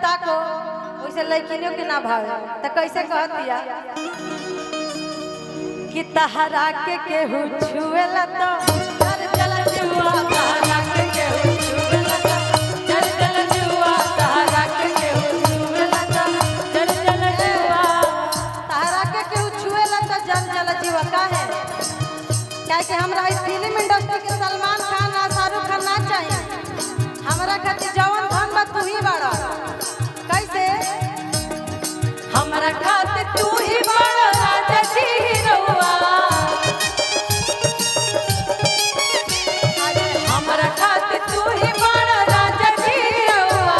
ताको वैसे लड़कियों के ना भावे तो कैसे कहतिया कि तहरा के केहू छुएला तो चल चल जुआ तहरा के केहू छुएला तो चल चल जुआ तहरा के केहू छुएला तो चल चल जुआ तहरा के केहू छुएला तो चल चल जुआ काहे कि हमरा इस फिल्म इंडस्ट्री के सलमान खान और शाहरुख खान ना चाहिए हमरा खातिर जवान धन बा तू ही बड़ा कैसे हमरा खातिर तू ही बड़ा राजा जी हीरोवा अरे हमरा खातिर तू ही बड़ा राजा जी हीरोवा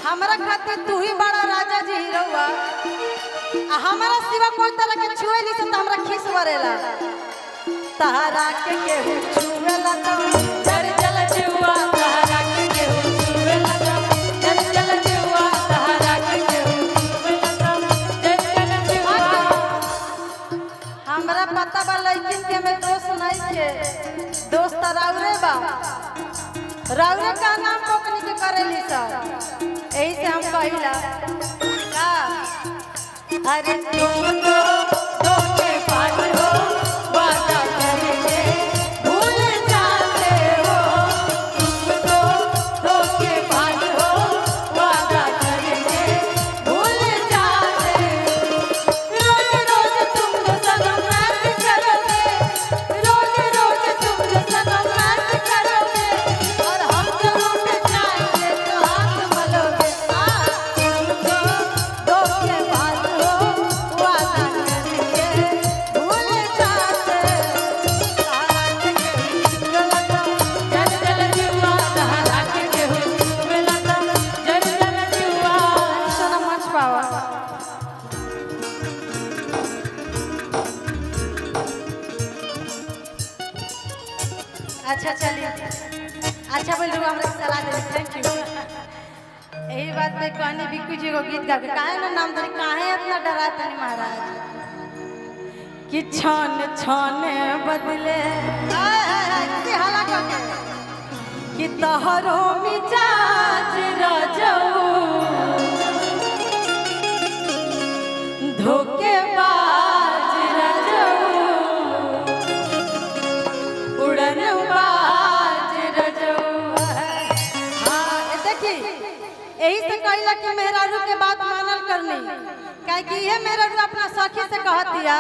हमरा खातिर तू ही बड़ा राजा जी हीरोवा आ हमरा सिवा कोई तरह के छुए ली तो हमरा खीस वरेला तहरा के केहू छुएला तो चल चल जुआ तहरा के केहू छुएला तो चल चल जुआ तहरा के केहू छुएला तो चल चल जुआ हमरा पता बा लइकिन के में दोस्त नहीं के दोस्त राउरे बा राउरे का नाम पोकनी के करेली सब यही से हम कहिला का अरे तुम तो धोखे बाज हो वादा करेंगे भूल जाते हो तुम तो धोखे बाज हो वादा करेंगे भूल जाते रोज रोज तुम जो सनम रात करोगे रोज रोज तुम जो सनम रात करोगे और हम जो रूठ जाएंगे तो हाथ मलोगे तुम तो धोखे बाज हो वादा करेंगे भूल जाते तहरा के केहू छुएला तो चल चल जुआ तहरा के केहू छुएला तो चल चल जुआ सोना मच पावा अच्छा चलिए अच्छा बोल रहा हमरा सलाह दे थैंक यू यही बात पे कहनी बिक्कू जी को गीत गा के काहे ना नाम धरी काहे इतना डराते नहीं महाराज कि छन छन बदले किसी हाला के कि तहरो मिजाज रजऊ धोखेबाज रजऊ उड़न बाज रजऊ हाँ देखी यही से कहला कि मेहरारू के बात मानल करनी काहे कि ये मेहरारू अपना सखी से कहतिया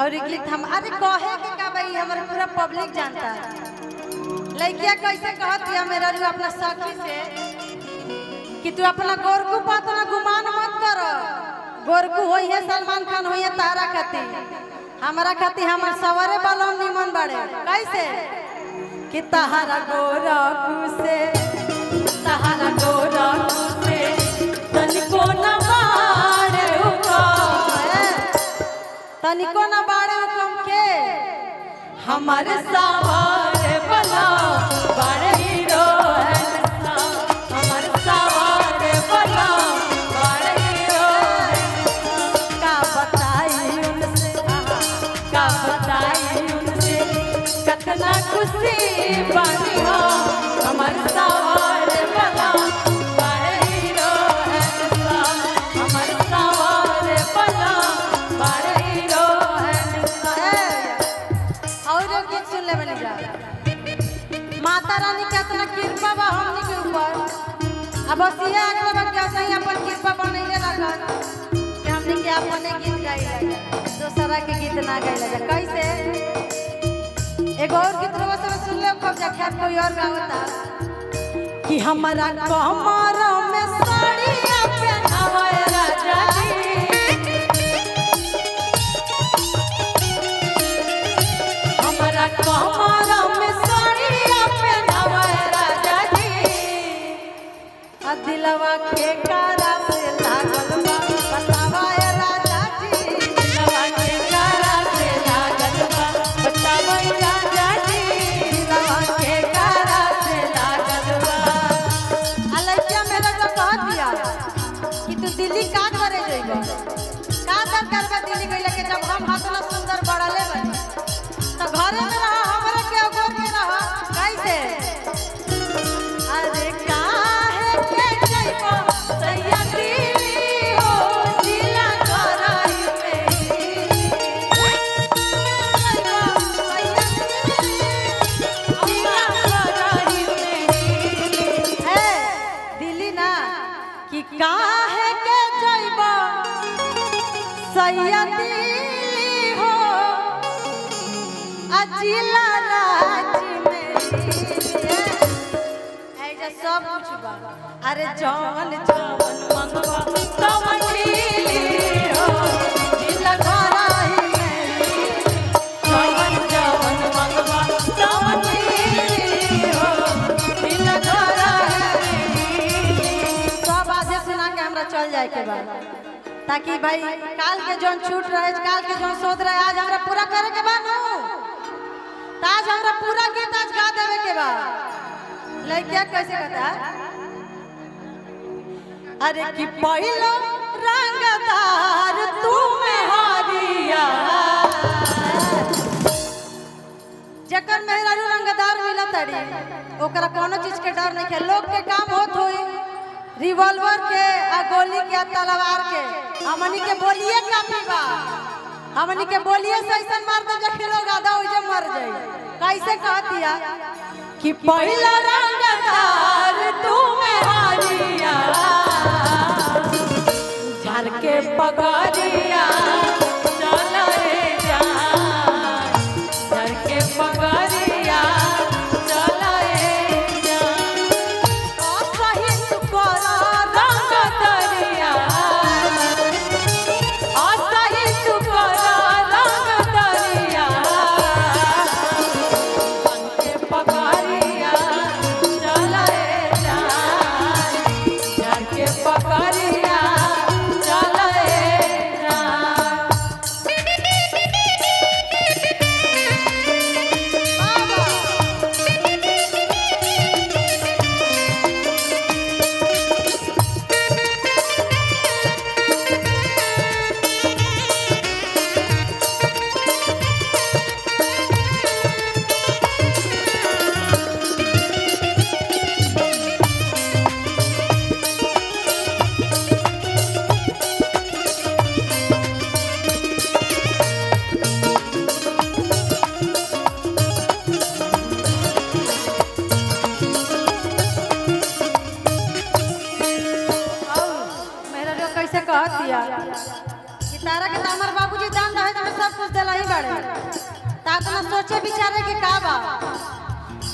और गीत हम अरे कहे के का भाई हमर पूरा पब्लिक जानता लड़किया कैसे कहतिया मेहरारू अपना सखी से कि तू अपना गोरकू पात ना गुमान मत कर गोरकू होई है सलमान खान होई है तारा खाती हमरा खाती हमर सवरे बलम निमन बड़े कैसे कि तहरा गोरकू से तनिको न बाड़े तनिको न बाड़े हुकम के हमारे सवारे बना बाड़े हीरो है हमारे सवारे बना बाड़े हीरो है का बताई उनसे कतना खुशी बानी हो हमारे सवारे बना बाड़े हीरो है हमारे सवारे बना बाड़े हीरो है और गीत सुन ले बनी जा माता रानी के इतना कृपा बा हमनी के ऊपर अब बस ये अगला बात क्या सही अपन कृपा बनैले रखत कि हमनी के अपने गीत गाइला दूसरा के गीत ना गाइला जा कैसे एक और गीत रवा सब सुन ले कब जा ख्याल कोई और गावता कि हमारा कमर में साड़ियां पहनावे राजा जी हमारा कमर में साड़ियां पहनावे राजा जी आ दिलवा के कारा से लागल बा बतावा राजा जी दिलवा के कारा से लागल बा बतावा राजा जी दिलवा के कारा से लागल बा अलैया मेरा को कह दिया कि तू दिल्ली का करे जइबो का दरकार बा दिल्ली गइला के जब हम हाथना सुंदर बड़ले बनी तो घरे में रहा हमरे के गोर में रहा कैसे अरे का सैया दिली हो अजिला राज में ऐजा सब कुछ बा। अरे जवन जवन मंगवा तवन मिली हो जिला घराही में जवन जवन मंगवा तवन मिली हो जिला घराही में। सब आजे सुना के हमरा चल जाए के बाद ताकि भाई काल के जोन छूट रहे काल के जोन सोच रहे आज हमरा पूरा करे के बाद आज हमरा पूरा गीत आज गा देवे के बाद लड़किया कैसे कहता अरे कि पहलो रंगदार तू में हारिया जकर मेहरारू रंगदार मिला तड़ी ओकरा कोनो चीज के डर नहीं है। लोग के काम होत होई रिवॉल्वर के आ गोली के आ तलवार के हमनी के बोलिए काफी बा। हमनी के बोलिए से ऐसा मार दे जे लोग आधा हो जे मर जाई। कैसे कहतिया कि पहला रंगदार तू में हारिया झर के पगड़िया चल रे जान झर के पगड़िया चल रे जान असही तू करा रंग दरिया असही तू करा रंग दरिया झर के पगड़िया चल रे जान झर के पगड़िया कहतिया कि तारा के हमर बाबूजी दान दहेज में सब कुछ देला ही बाड़े ता तो सोचे विचारे के का बा।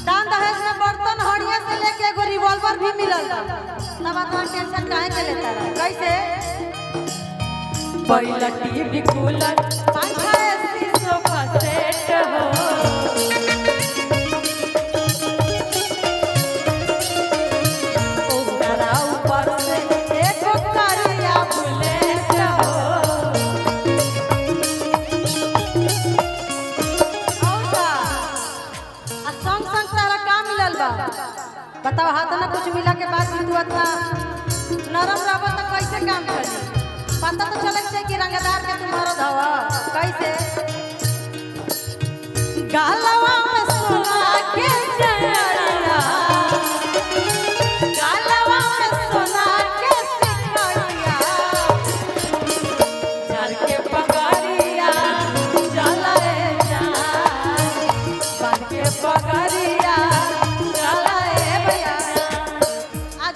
दान दहेज में बर्तन हड़िया से लेके एगो रिवॉल्वर भी मिलल तब आत्मा टेंशन काहे के लेता रहा। कैसे पहिला टीवी कूलर पंखा एसी सोफा सेट हो बताओ हाथ ना कुछ मिला के बाद भी तू इतना नरम रहो तो कैसे काम चली। पता तो चले चाहिए कि रंगदार के तुम्हारा धवा कैसे गालवा में सोना के चढ़िया गालवा में सोना के चढ़िया झर के पगड़िया चल रे जान बन के पगड़िया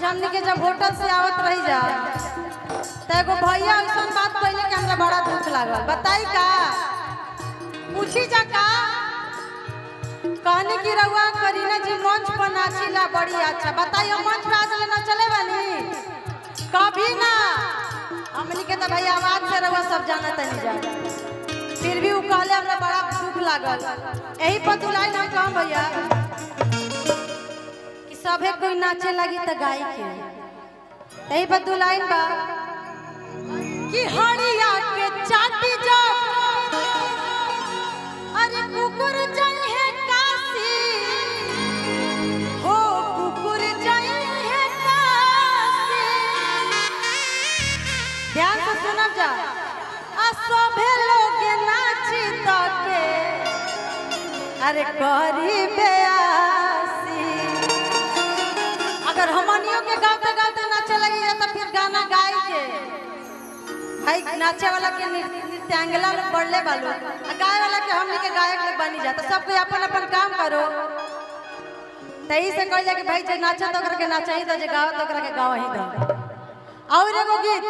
हमनी के जब होटल से आवत रही जा तो एगो भैया ऐसा बात कहले कि हमरा बड़ा दुख लागल। बताई का पूछी जा का कहनी की रउआ करीना जी मंच पर नाचिला बड़ी अच्छा। बताई हम मंच पे आज ना चले बानी कभी ना हमनी के तो भाई आवाज से रउआ सब जाना तनी जा फिर भी उ कहले हमरा बड़ा दुख लागल। यही पर दुलाई ना कहम भैया सभे कोई नाचे लगी तो गाय के यही पर दू लाइन बा कि हरिया के चाटी जो अरे कुकुर जाई है काशी हो कुकुर जाई है काशी। ध्यान से सुनब जा आ सभे लोग नाची तो के अरे करी बेआसी। अगर हमनियों के गाते गाते नाचे लगी तो फिर गाना गाय के भाई नाचे वाला के नृत्यांगला लोग बढ़ले वालों गाय वाला के हमने के गायक लोग बनी जाता। सब कोई अपन अपन काम करो तही से कहले कि भाई जे नाचा तो के नाचा ही दो जे गाओ तो के गाओ ही दो। और एगो गीत